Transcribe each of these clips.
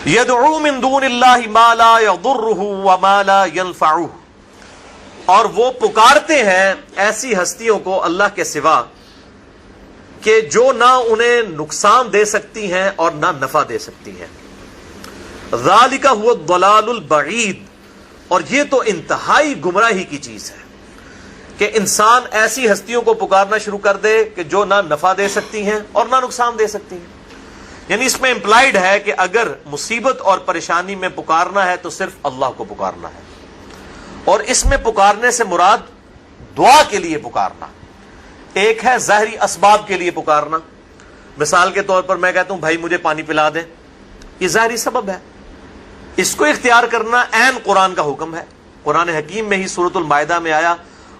یدعو من دون اللہ ما لا یضرہ وما لا ینفعہ، اور وہ پکارتے ہیں ایسی ہستیوں کو اللہ کے سوا کہ جو نہ انہیں نقصان دے سکتی ہیں اور نہ نفع دے سکتی ہیں. ذالک هو الضلال البعید، اور یہ تو انتہائی گمراہی کی چیز ہے کہ انسان ایسی ہستیوں کو پکارنا شروع کر دے کہ جو نہ نفع دے سکتی ہیں اور نہ نقصان دے سکتی ہیں. یعنی اس میں امپلائیڈ ہے کہ اگر مصیبت اور پریشانی میں پکارنا ہے تو صرف اللہ کو پکارنا ہے، اور اس میں پکارنے سے مراد دعا کے لیے پکارنا. ایک ہے ظاہری اسباب کے لیے پکارنا، مثال کے طور پر میں کہتا ہوں بھائی مجھے پانی پلا دیں، یہ ظاہری سبب ہے. اس کو اختیار کرنا عین قرآن کا حکم ہے. قرآن حکیم میں ہی سورۃ المائدہ میں آیا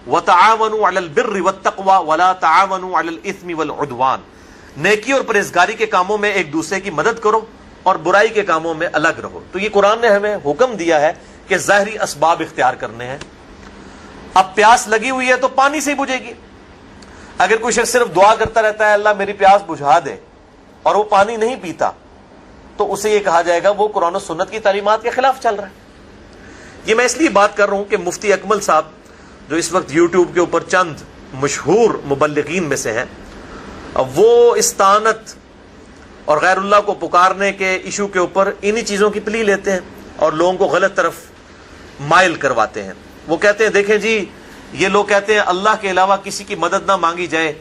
وَتَعَاوَنُوا عَلَى الْبِرِّ وَالتَّقْوَى وَلَا تَعَاوَنُوا عَلَى الْإِثْمِ وَالْعُدْوَانِ، نیکی اور پرہیزگاری کے کاموں میں ایک دوسرے کی مدد کرو اور برائی کے کاموں میں الگ رہو. تو یہ قرآن نے ہمیں حکم دیا ہے کہ ظاہری اسباب اختیار کرنے ہیں. اب پیاس لگی ہوئی ہے تو پانی سے ہی بجھے گی. اگر کوئی شخص صرف دعا کرتا رہتا ہے اللہ میری پیاس بجھا دے اور وہ پانی نہیں پیتا تو اسے یہ کہا جائے گا وہ قرآن و سنت کی تعلیمات کے خلاف چل رہا ہے. یہ میں اس لیے بات کر رہا ہوں کہ مفتی اکمل صاحب جو اس وقت یوٹیوب کے اوپر چند مشہور مبلغین میں سے ہیں، وہ استعانت اور غیر اللہ کو پکارنے کے ایشو کے اوپر انہی چیزوں کی پلی لیتے ہیں اور لوگوں کو غلط طرف مائل کرواتے ہیں. وہ کہتے ہیں دیکھیں جی یہ لوگ کہتے ہیں اللہ کے علاوہ کسی کی مدد نہ مانگی جائے،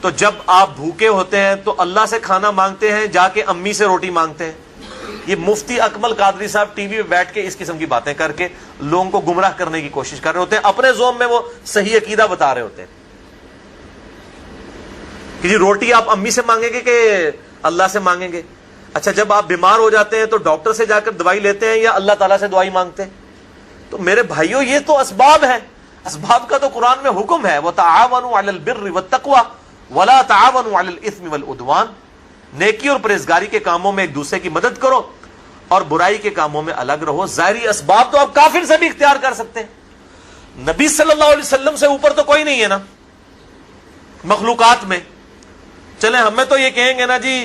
تو جب آپ بھوکے ہوتے ہیں تو اللہ سے کھانا مانگتے ہیں جا کے امی سے روٹی مانگتے ہیں. یہ مفتی اکمل قادری صاحب ٹی وی پہ بیٹھ کے اس قسم کی باتیں کر کے لوگوں کو گمراہ کرنے کی کوشش کر رہے ہوتے ہیں. اپنے زوم میں وہ صحیح عقیدہ بتا رہے ہوتے ہیں کہ جی روٹی آپ امی سے مانگیں گے کہ اللہ سے مانگیں گے. اچھا جب آپ بیمار ہو جاتے ہیں تو ڈاکٹر سے جا کر دوائی لیتے ہیں یا اللہ تعالیٰ سے دوائی مانگتے ہیں؟ تو میرے بھائیوں یہ تو اسباب ہیں. اسباب کا تو قرآن میں حکم ہے وَتَعَاوَنُوا عَلَى الْبِرِّ وَالتَّقْوَى وَلَا تَعَاوَنُوا عَلَى الْإِثْمِ وَالْعُدْوَانِ، نیکی اور پرہیزگاری کے کاموں میں ایک دوسرے کی مدد کرو اور برائی کے کاموں میں الگ رہو. ظاہری اسباب تو آپ کافر سے بھی اختیار کر سکتے ہیں. نبی صلی اللہ علیہ وسلم سے اوپر تو کوئی نہیں ہے نا مخلوقات میں. چلیں ہمیں تو یہ کہیں گے نا جی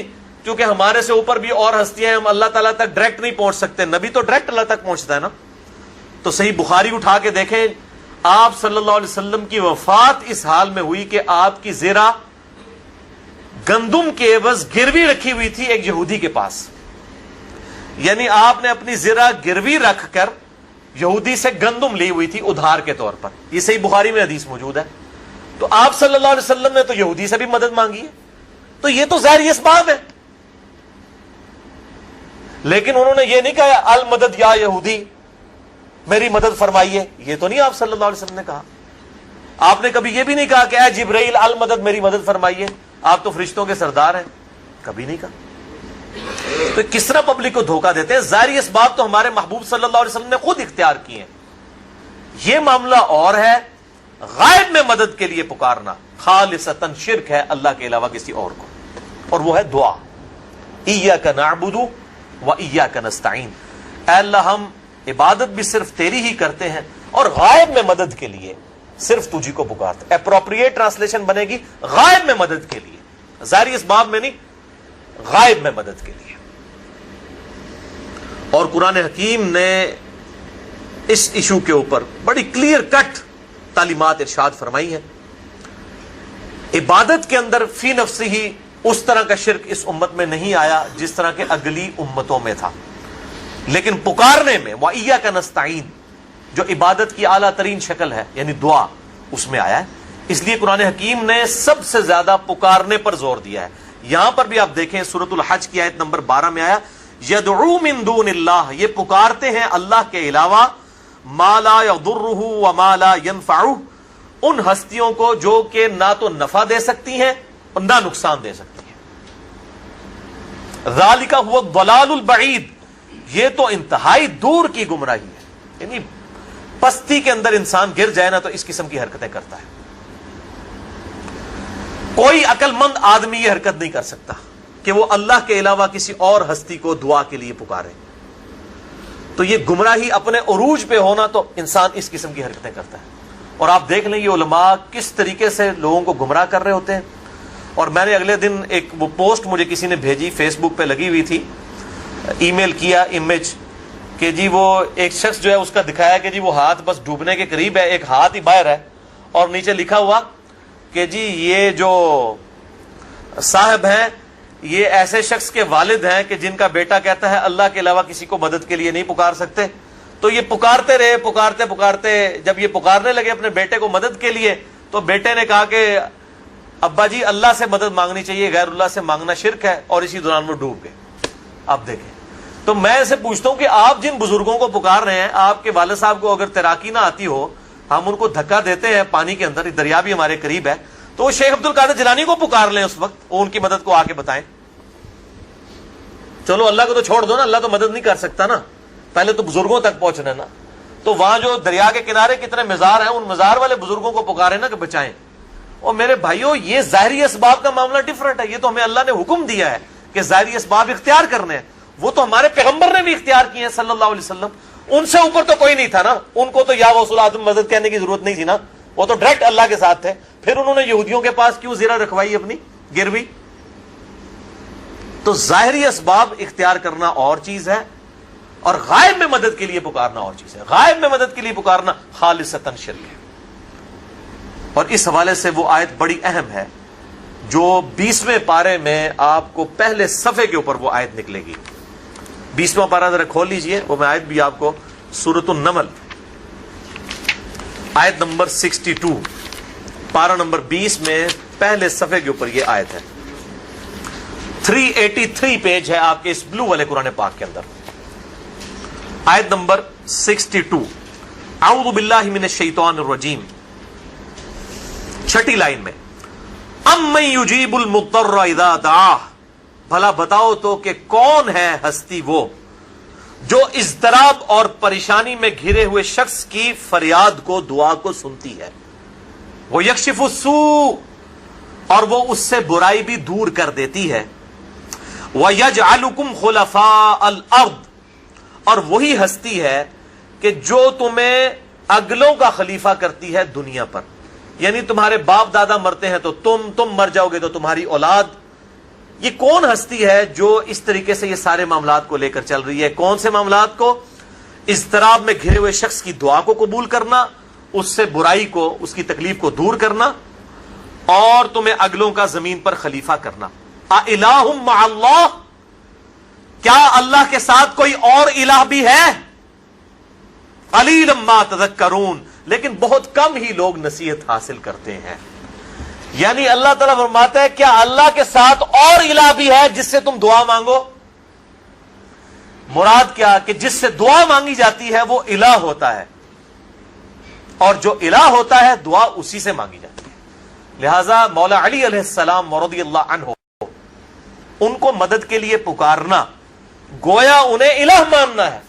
کیونکہ ہمارے سے اوپر بھی اور ہستیاں ہیں، ہم اللہ تعالیٰ تک ڈائریکٹ نہیں پہنچ سکتے. نبی تو ڈائریکٹ اللہ تک پہنچتا ہے نا. تو صحیح بخاری اٹھا کے دیکھیں آپ صلی اللہ علیہ وسلم کی وفات اس حال میں ہوئی کہ آپ کی زرہ گندم کے عوض گروی رکھی ہوئی تھی ایک یہودی کے پاس. یعنی آپ نے اپنی زرہ گروی رکھ کر یہودی سے گندم لی ہوئی تھی ادھار کے طور پر. یہ صحیح بخاری میں حدیث موجود ہے. تو آپ صلی اللہ علیہ وسلم نے تو یہودی سے بھی مدد مانگی ہے. تو یہ تو ظاہری اسباب ہے، لیکن انہوں نے یہ نہیں کہا المدد یا یہودی میری مدد فرمائیے. یہ تو نہیں آپ صلی اللہ علیہ وسلم نے کہا. آپ نے کبھی یہ بھی نہیں کہا کہ اے جبرائیل المدد میری مدد فرمائیے، آپ تو فرشتوں کے سردار ہیں. کبھی نہیں کہا. تو کس طرح پبلک کو دھوکہ دیتے ہیں. ظاہری اسباب تو ہمارے محبوب صلی اللہ علیہ وسلم نے خود اختیار کیے ہیں. یہ معاملہ اور ہے. غائب میں مدد کے لیے پکارنا خالصتاً شرک ہے اللہ کے علاوہ کسی اور کو، اور وہ ہے دعا. ایاک نعبد و ایاک نستعین، اے اللہ ہم عبادت بھی صرف تیری ہی کرتے ہیں اور غائب میں مدد کے لیے صرف تجھی کو پکارتے. اپروپریٹ ٹرانسلیشن بنے گی غائب میں مدد کے لیے، ظاہری اسباب میں نہیں، غائب میں مدد کے لیے. اور قرآن حکیم نے اس ایشو کے اوپر بڑی کلیئر کٹ تعلیمات ارشاد فرمائی ہیں. عبادت کے اندر فی نفسی ہی اس طرح کا شرک اس امت میں نہیں آیا جس طرح کے اگلی امتوں میں تھا، لیکن پکارنے میں وَإِيَّاكَ نَسْتَعِينُ جو عبادت کی اعلیٰ ترین شکل ہے یعنی دعا، اس میں آیا ہے. اس لیے قرآن حکیم نے سب سے زیادہ پکارنے پر زور دیا ہے. یہاں پر بھی آپ دیکھیں سورۃ الحج کی آیت نمبر 12 میں آیا یدعو من دون اللہ، یہ پکارتے ہیں اللہ کے علاوہ ما لا یضرہ وما لا ینفعہ، ان ہستیوں کو جو کہ نہ تو نفع دے سکتی ہیں اور نہ نقصان دے سکتی ہیں. ذالک هو الضلال البعید، یہ تو انتہائی دور کی گمراہی ہے. یعنی پستی کے اندر انسان گر جائے نا تو اس قسم کی حرکتیں کرتا ہے. کوئی عقل مند آدمی یہ حرکت نہیں کر سکتا کہ وہ اللہ کے علاوہ کسی اور ہستی کو دعا کے لیے پکارے. تو یہ گمراہی اپنے عروج پہ ہونا تو انسان اس قسم کی حرکتیں کرتا ہے. اور آپ دیکھ لیں یہ علماء کس طریقے سے لوگوں کو گمراہ کر رہے ہوتے ہیں. اور میں نے اگلے دن ایک وہ پوسٹ مجھے کسی نے بھیجی، فیس بک پہ لگی ہوئی تھی، ای میل کیا امیج کہ جی وہ ایک شخص جو ہے اس کا دکھایا کہ جی وہ ہاتھ بس ڈوبنے کے قریب ہے, ایک ہاتھ ہی باہر ہے, اور نیچے لکھا ہوا کہ جی یہ جو صاحب ہیں یہ ایسے شخص کے والد ہیں کہ جن کا بیٹا کہتا ہے اللہ کے علاوہ کسی کو مدد کے لیے نہیں پکار سکتے. تو یہ پکارتے رہے, پکارتے پکارتے جب یہ پکارنے لگے اپنے بیٹے کو مدد کے لیے, تو بیٹے نے کہا کہ ابا جی اللہ سے مدد مانگنی چاہیے, غیر اللہ سے مانگنا شرک ہے, اور اسی دوران وہ ڈوب گئے. اب دیکھیں, تو میں اسے پوچھتا ہوں کہ آپ جن بزرگوں کو پکار رہے ہیں, آپ کے والد صاحب کو اگر تیراکی نہ آتی ہو, ہم ان کو دھکا دیتے ہیں پانی کے اندر, دریا بھی ہمارے قریب ہے, تو وہ شیخ عبد القادر جیلانی کو پکار لیں اس وقت, ان کی مدد کو آ کے بتائیں. چلو اللہ کو تو چھوڑ دو نا, اللہ تو مدد نہیں کر سکتا نا, پہلے تو بزرگوں تک پہنچنا ہے نا. تو وہاں جو دریا کے کنارے کتنے مزار ہیں, ان مزار والے بزرگوں کو پکارے نا کہ بچائیں. اور میرے بھائیوں, یہ ظاہری اسباب کا معاملہ ڈفرنٹ ہے. یہ تو ہمیں اللہ نے حکم دیا ہے کہ ظاہری اسباب اختیار کرنے ہیں, وہ تو ہمارے پیغمبر نے بھی اختیار کیے ہیں صلی اللہ علیہ وسلم. ان سے اوپر تو کوئی نہیں تھا نا, ان کو تو یا غوث الاعظم مدد کہنے کی ضرورت نہیں تھی نا, وہ تو ڈائریکٹ اللہ کے ساتھ تھے. پھر انہوں نے یہودیوں کے پاس کیوں زیرہ رکھوائی اپنی گروی؟ تو ظاہری اسباب اختیار کرنا اور چیز ہے, اور غائب میں مدد کے لیے پکارنا اور چیز ہے. غائب میں مدد کے لیے پکارنا خالصتاً شرک ہے. اور اس حوالے سے وہ آیت بڑی اہم ہے جو 20ویں پارے میں آپ کو پہلے صفحے کے اوپر وہ آیت نکلے گی. 20واں پارہ ذرا کھول لیجئے, وہ میں آیت بھی آپ کو, سورۃ النمل آیت نمبر 62, پارہ نمبر 20 میں پہلے صفحے کے اوپر یہ آیت ہے. 383 پیج ہے آپ کے اس بلو والے قرآن پاک کے اندر. آیت نمبر 62, اعوذ باللہ من الشیطان الرجیم, چھٹی لائن میں, امن یجیب المضطر اذا دعاہ, بھلا بتاؤ تو کہ کون ہے ہستی وہ جو اضطراب اور پریشانی میں گھرے ہوئے شخص کی فریاد کو, دعا کو سنتی ہے. وہ یکشف السوء, اور وہ اس سے برائی بھی دور کر دیتی ہے. وَيَجْعَلُكُمْ خُلَفَاءَ الْأَرْضِ, اور وہی ہستی ہے کہ جو تمہیں اگلوں کا خلیفہ کرتی ہے دنیا پر. یعنی تمہارے باپ دادا مرتے ہیں تو تم مر جاؤ گے تو تمہاری اولاد. یہ کون ہستی ہے جو اس طریقے سے یہ سارے معاملات کو لے کر چل رہی ہے؟ کون سے معاملات کو؟ اضطراب میں گھرے ہوئے شخص کی دعا کو قبول کرنا, اس سے برائی کو, اس کی تکلیف کو دور کرنا, اور تمہیں اگلوں کا زمین پر خلیفہ کرنا. اِلَٰهٌ مَّعَ اللَّهِ, کیا اللہ کے ساتھ کوئی اور الہ بھی ہے؟ قَلِيلًا مَّا تَذَكَّرُونَ, لیکن بہت کم ہی لوگ نصیحت حاصل کرتے ہیں. یعنی اللہ تعالیٰ فرماتا ہے کیا اللہ کے ساتھ اور الہ بھی ہے جس سے تم دعا مانگو؟ مراد کیا کہ جس سے دعا مانگی جاتی ہے وہ الہ ہوتا ہے, اور جو الہ ہوتا ہے دعا اسی سے مانگی جاتی ہے. لہذا مولا علی علیہ السلام رضی اللہ عنہ, ان کو مدد کے لیے پکارنا گویا انہیں الہ ماننا ہے.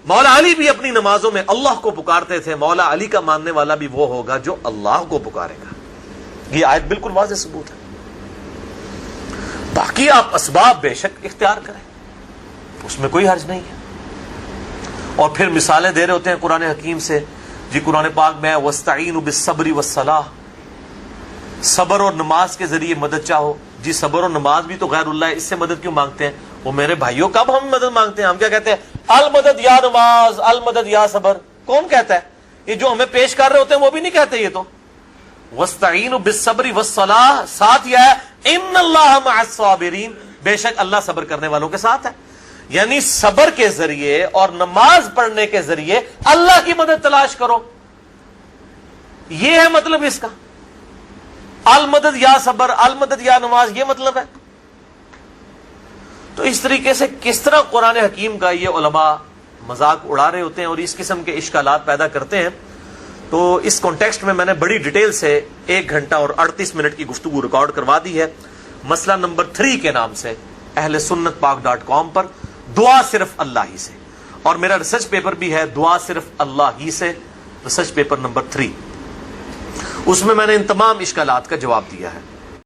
مولا علی بھی اپنی نمازوں میں اللہ کو پکارتے تھے. مولا علی کا ماننے والا بھی وہ ہوگا جو اللہ کو پکارے گا. یہ آیت بالکل واضح ثبوت ہے. باقی آپ اسباب بے شک اختیار کریں, اس میں کوئی حرج نہیں ہے. اور پھر مثالیں دے رہے ہوتے ہیں قرآن حکیم سے. جی قرآن پاک میں وَاسْتَعِينُوا بِالصَّبْرِ وَالصَّلَاةِ, صبر اور نماز کے ذریعے مدد چاہو. جی صبر اور نماز بھی تو غیر اللہ ہے, اس سے مدد کیوں مانگتے ہیں؟ وہ میرے بھائیوں کب ہم مدد مانگتے ہیں؟ ہم کیا کہتے ہیں؟ المدد یا نماز, المدد یا صبر. کون کہتا ہے؟ یہ جو ہمیں پیش کر رہے ہوتے ہیں وہ بھی نہیں کہتے. یہ تو وَاسْتَعِينُوا بِالصَّبْرِ وَالصَّلَاةِ, ساتھ یہ ہے اِنَّ اللَّهَ مَعَ الصَّابِرِينَ, بے شک اللہ صبر کرنے والوں کے ساتھ ہے. یعنی صبر کے ذریعے اور نماز پڑھنے کے ذریعے اللہ کی مدد تلاش کرو. یہ ہے مطلب اس کا. المدد یا صبر, المدد یا نماز, یہ مطلب ہے. تو اس طریقے سے کس طرح قرآن حکیم کا یہ علماء مذاق اڑا رہے ہوتے ہیں اور اس قسم کے اشکالات پیدا کرتے ہیں. تو اس کانٹیکسٹ میں نے بڑی ڈیٹیل سے 1 گھنٹہ اور 38 منٹ کی گفتگو ریکارڈ کروا دی ہے مسئلہ نمبر 3 کے نام سے اہل سنت پاک.com پر, دعا صرف اللہ ہی سے. اور میرا ریسرچ پیپر بھی ہے دعا صرف اللہ ہی سے, ریسرچ پیپر نمبر 3. اس میں نے ان تمام اشکالات کا جواب دیا ہے.